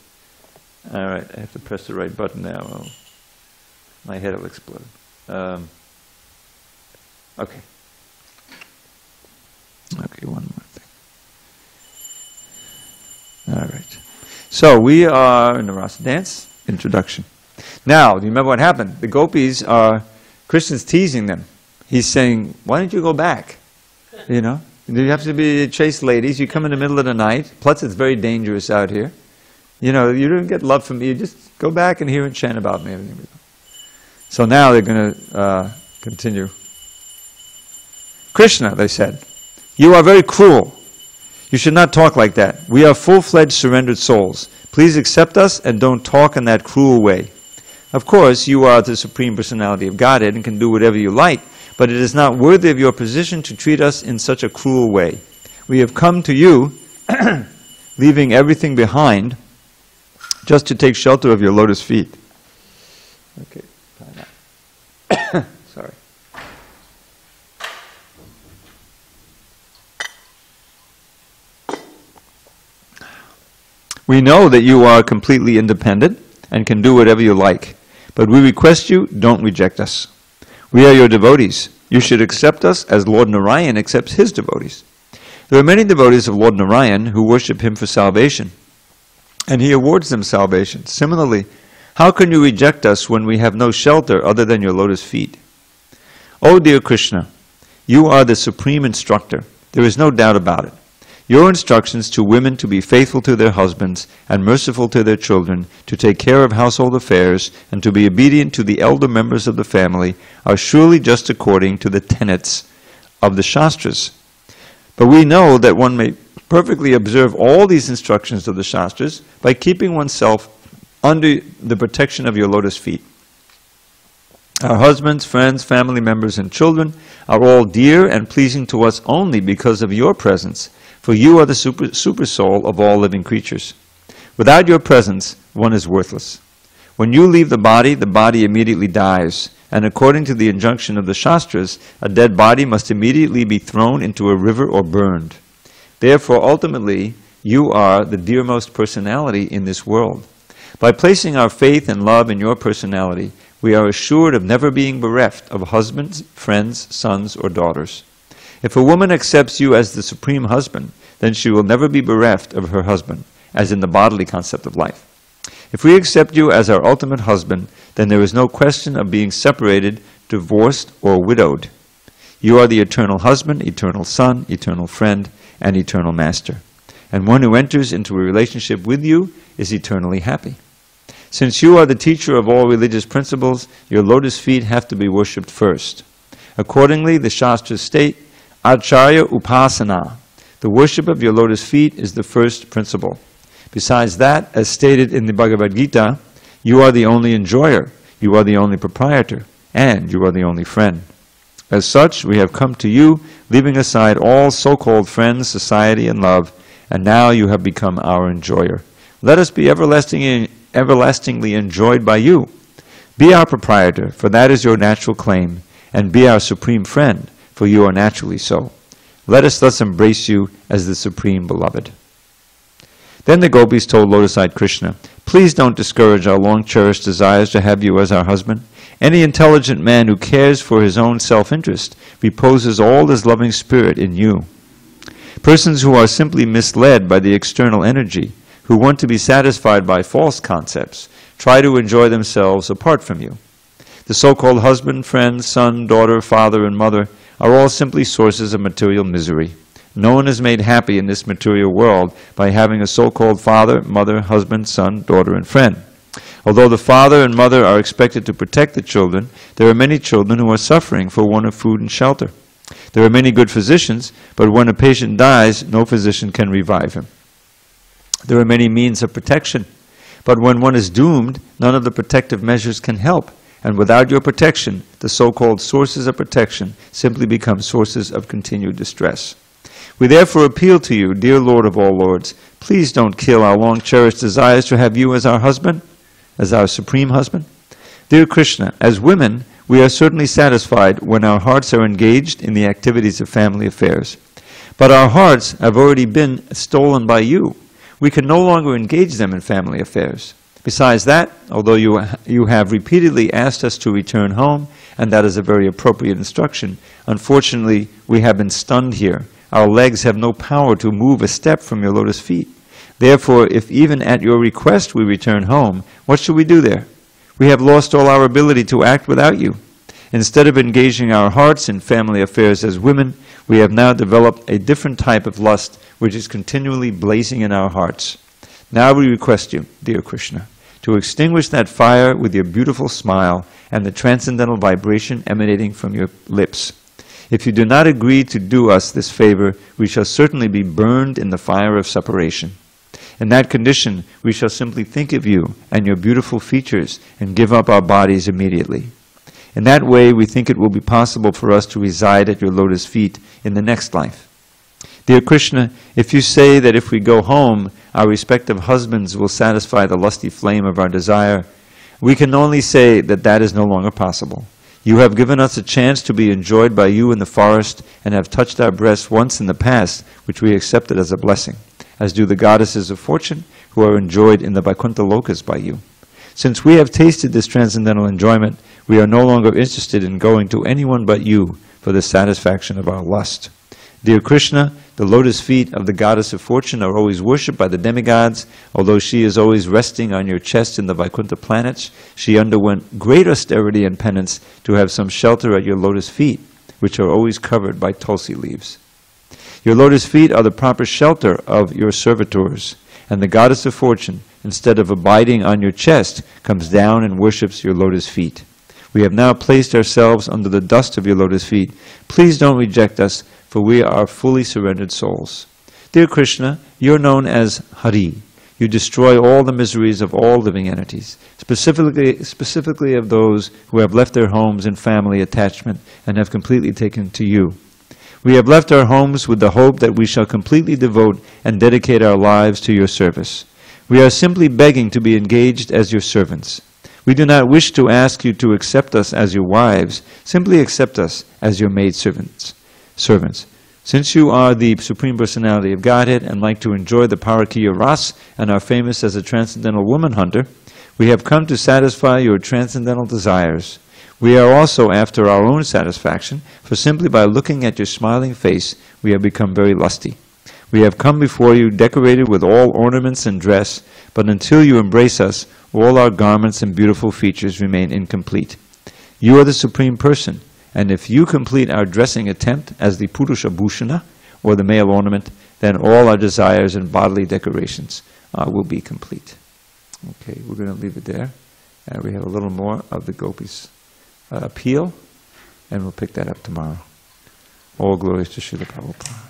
All right, I have to press the right button now. Oh, my head will explode. Okay. Okay, one more thing. All right. So we are in the Rasa dance introduction. Now, do you remember what happened? The gopis are, Krishna's teasing them. He's saying, why don't you go back? You know, you have to be chaste ladies. You come in the middle of the night. Plus, it's very dangerous out here. You know, you don't get love from me. You just go back and hear and chant about me. So now they're going to continue. Krishna, they said, you are very cruel. You should not talk like that. We are full-fledged surrendered souls. Please accept us and don't talk in that cruel way. Of course, you are the Supreme Personality of Godhead and can do whatever you like, but it is not worthy of your position to treat us in such a cruel way. We have come to you, leaving everything behind, just to take shelter of your lotus feet. Okay, sorry. We know that you are completely independent and can do whatever you like, but we request you, don't reject us. We are your devotees. You should accept us as Lord Narayan accepts his devotees. There are many devotees of Lord Narayan who worship him for salvation, and he awards them salvation. Similarly, how can you reject us when we have no shelter other than your lotus feet? Oh dear Krishna, you are the supreme instructor. There is no doubt about it. Your instructions to women to be faithful to their husbands and merciful to their children, to take care of household affairs, and to be obedient to the elder members of the family are surely just according to the tenets of the Shastras. But we know that one may perfectly observe all these instructions of the Shastras by keeping oneself under the protection of your lotus feet. Our husbands, friends, family members, and children are all dear and pleasing to us only because of your presence, for you are the super soul of all living creatures. Without your presence, one is worthless. When you leave the body immediately dies, and according to the injunction of the Shastras, a dead body must immediately be thrown into a river or burned. Therefore, ultimately, you are the dearmost personality in this world. By placing our faith and love in your personality, we are assured of never being bereft of husbands, friends, sons, or daughters. If a woman accepts you as the supreme husband, then she will never be bereft of her husband, as in the bodily concept of life. If we accept you as our ultimate husband, then there is no question of being separated, divorced, or widowed. You are the eternal husband, eternal son, eternal friend, and eternal master. And one who enters into a relationship with you is eternally happy. Since you are the teacher of all religious principles, your lotus feet have to be worshipped first. Accordingly, the Shastras state, Acharya Upasana, the worship of your lotus feet is the first principle. Besides that, as stated in the Bhagavad Gita, you are the only enjoyer, you are the only proprietor, and you are the only friend. As such, we have come to you, leaving aside all so-called friends, society, and love, and now you have become our enjoyer. Let us be everlastingly enjoyed by you. Be our proprietor, for that is your natural claim, and be our supreme friend, for you are naturally so. Let us thus embrace you as the supreme beloved. Then the gopis told lotus-eyed Krishna, please don't discourage our long-cherished desires to have you as our husband. Any intelligent man who cares for his own self-interest reposes all his loving spirit in you. Persons who are simply misled by the external energy, who want to be satisfied by false concepts, try to enjoy themselves apart from you. The so-called husband, friend, son, daughter, father, and mother are all simply sources of material misery. No one is made happy in this material world by having a so-called father, mother, husband, son, daughter, and friend. Although the father and mother are expected to protect the children, there are many children who are suffering for want of food and shelter. There are many good physicians, but when a patient dies, no physician can revive him. There are many means of protection, but when one is doomed, none of the protective measures can help. And without your protection, the so-called sources of protection simply become sources of continued distress. We therefore appeal to you, dear Lord of all lords, please don't kill our long-cherished desires to have you as our husband, as our supreme husband. Dear Krishna, as women, we are certainly satisfied when our hearts are engaged in the activities of family affairs. But our hearts have already been stolen by you. We can no longer engage them in family affairs. Besides that, although you have repeatedly asked us to return home, and that is a very appropriate instruction, unfortunately, we have been stunned here. Our legs have no power to move a step from your lotus feet. Therefore, if even at your request we return home, what shall we do there? We have lost all our ability to act without you. Instead of engaging our hearts in family affairs as women, we have now developed a different type of lust which is continually blazing in our hearts. Now we request you, dear Krishna, to extinguish that fire with your beautiful smile and the transcendental vibration emanating from your lips. If you do not agree to do us this favor, we shall certainly be burned in the fire of separation. In that condition, we shall simply think of you and your beautiful features and give up our bodies immediately. In that way, we think it will be possible for us to reside at your lotus feet in the next life. Dear Krishna, if you say that if we go home, our respective husbands will satisfy the lusty flame of our desire, we can only say that that is no longer possible. You have given us a chance to be enjoyed by you in the forest and have touched our breasts once in the past, which we accepted as a blessing, as do the goddesses of fortune who are enjoyed in the Vaikuntha Lokas by you. Since we have tasted this transcendental enjoyment, we are no longer interested in going to anyone but you for the satisfaction of our lust. Dear Krishna, the lotus feet of the goddess of fortune are always worshipped by the demigods. Although she is always resting on your chest in the Vaikuntha planets, she underwent great austerity and penance to have some shelter at your lotus feet, which are always covered by tulsi leaves. Your lotus feet are the proper shelter of your servitors, and the goddess of fortune, instead of abiding on your chest, comes down and worships your lotus feet. We have now placed ourselves under the dust of your lotus feet. Please don't reject us, for we are fully surrendered souls. Dear Krishna, you are known as Hari. You destroy all the miseries of all living entities, specifically of those who have left their homes in family attachment and have completely taken to you. We have left our homes with the hope that we shall completely devote and dedicate our lives to your service. We are simply begging to be engaged as your servants. We do not wish to ask you to accept us as your wives. Simply accept us as your maidservants. Since you are the Supreme Personality of Godhead and like to enjoy the Parakiya Ras and are famous as a transcendental woman hunter, we have come to satisfy your transcendental desires. We are also after our own satisfaction, for simply by looking at your smiling face, we have become very lusty. We have come before you decorated with all ornaments and dress, but until you embrace us, all our garments and beautiful features remain incomplete. You are the Supreme Person, and if you complete our dressing attempt as the Purusha Bhushana, or the male ornament, then all our desires and bodily decorations will be complete. Okay, we're going to leave it there. We have a little more of the Gopis' appeal, and we'll pick that up tomorrow. All glories to Srila Prabhupada.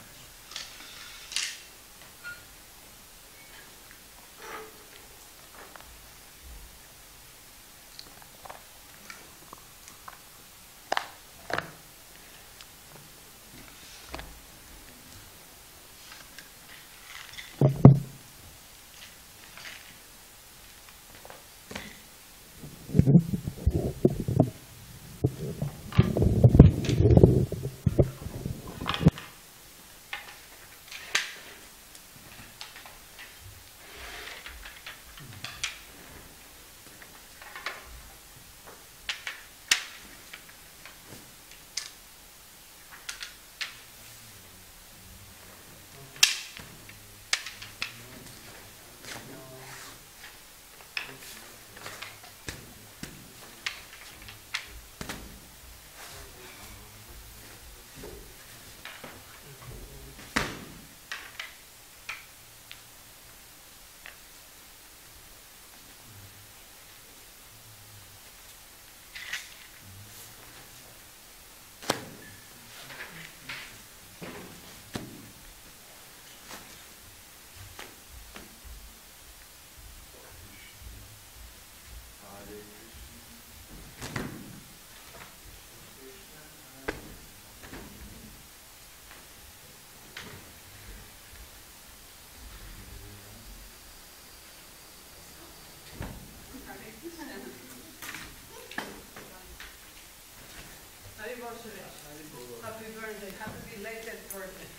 Suresh. Happy birthday. Happy belated birthday.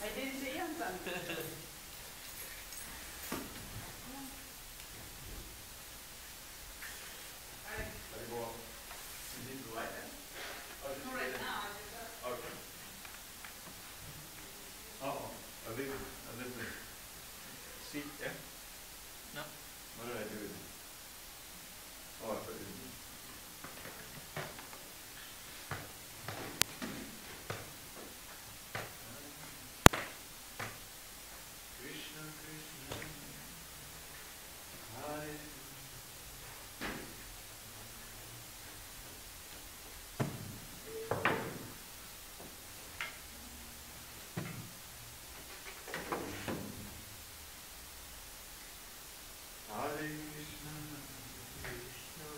I didn't see him something. Seat there? No. What did I do with it? Oh, I put it in. Krishna, Krishna, Hare. Hare Krishna, Krishna,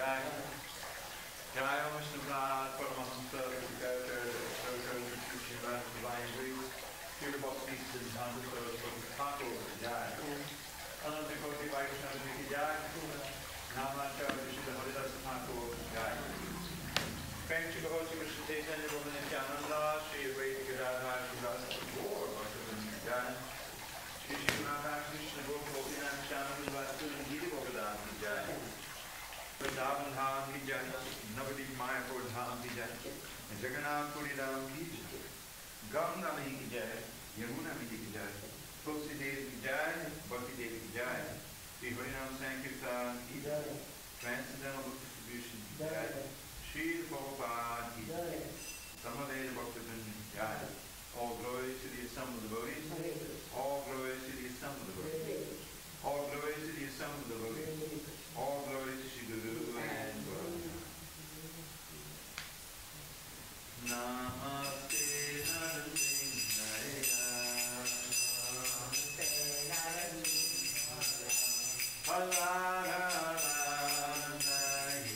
Jai. Jai Om Vishnupada Paramahamsa Srimad Divine Grace Pure Bhakti Siddhanta Saraswati Thakur Jai. Ananta Koti Vaishnava Ki Jai. Namacharya Srila Haridas Thakur Jai. Prem Shri Bhagavad Krishna Chaitanya Prabhu Nityananda Shri Advaita Gadadhar Srivastava Gaur Bhaktivinoda Jai. Shri Shri Krishna Gopinath Shanam Vasudev Gita Bhagavad Jai. Vrindavan Dham Ki Jai, Navadip Mayapur Dham Ki Jai, Jagannath Puri Dham Ki Jai, Ganga Mahi Ki Jai, Yamuna Mahi Ki Jai, Tulsi Devi Ki Jai, Bhakti Devi Ki Jai, Shri Harinam Sankirtan Ki Jai, Transcendental Book Distribution Ki Jai, Shri Prabhupada Ki Jai, Samaveda Bhaktivinoda Ki Jai. All glory to the assembled devotees, all glory to the assembled devotees, all glory to the assembled devotees, all glory to Shri Guru and Guru. Namaste Narasimhaya. Namaste Narasimhaya.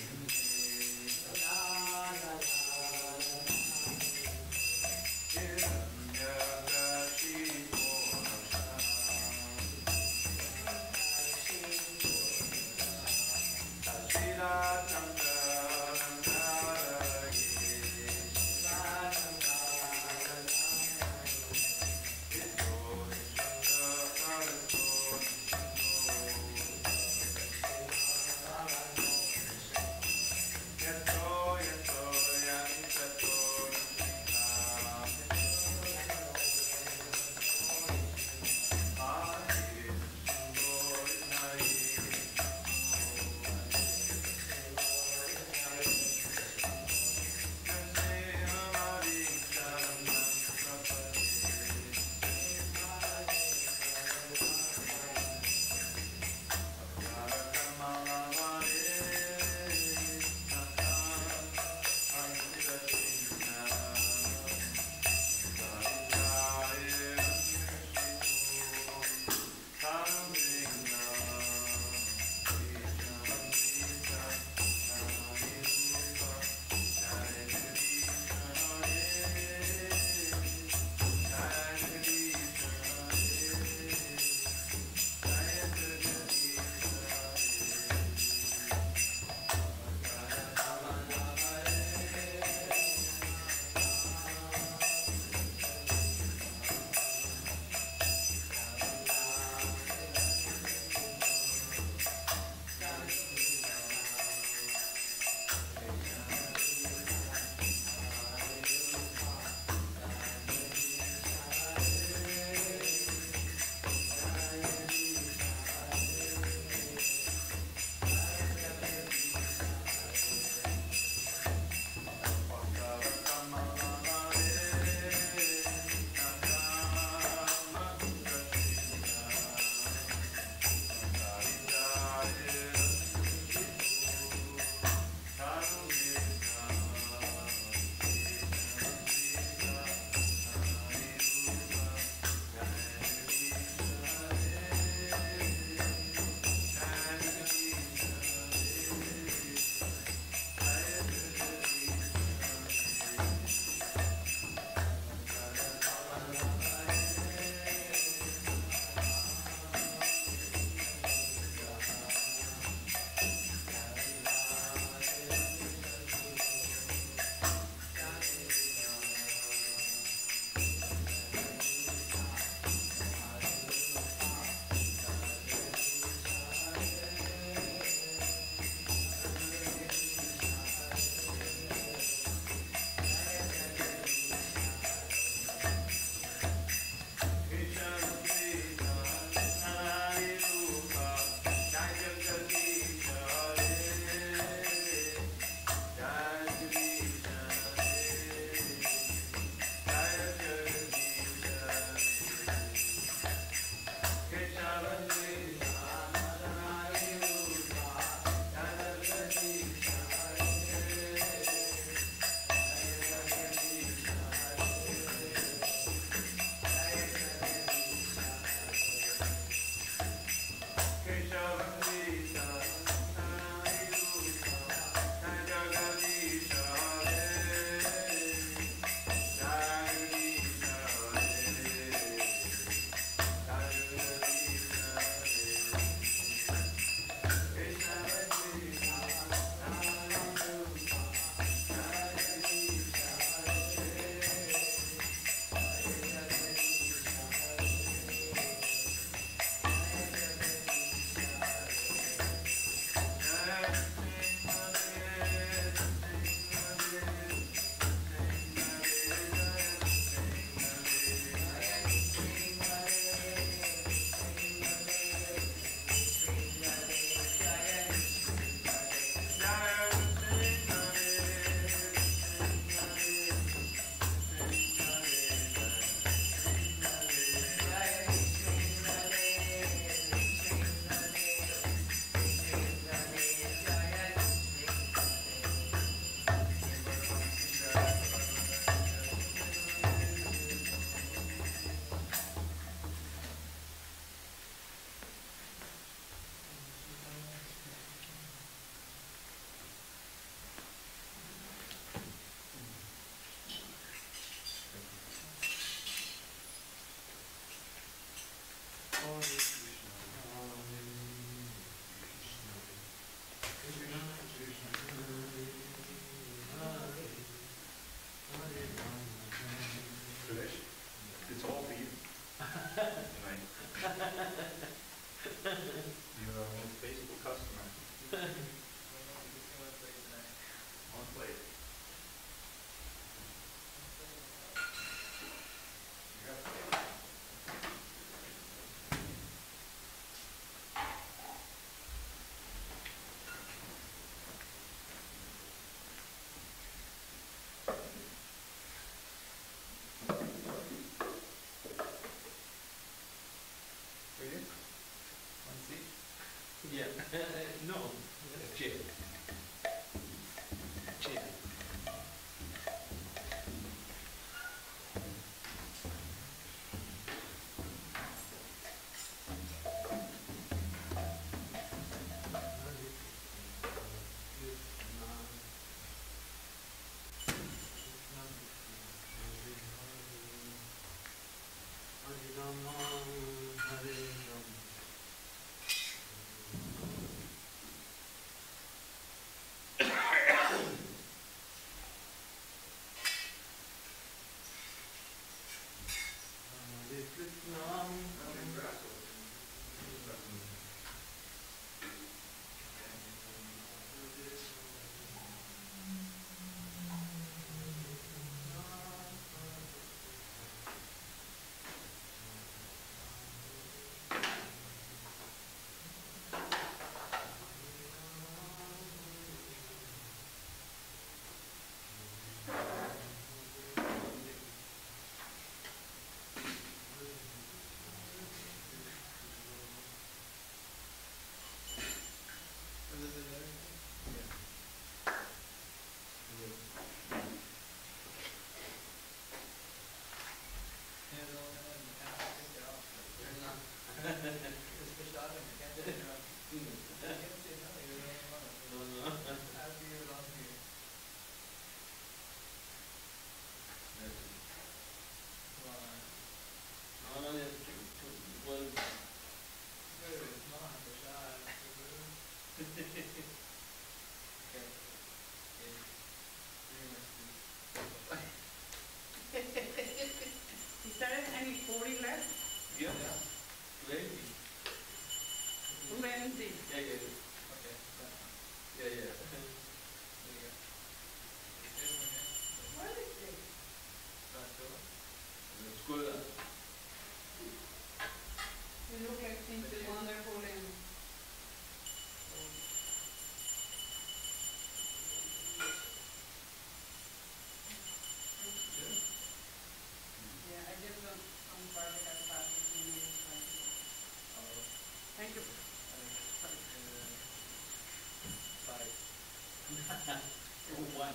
One.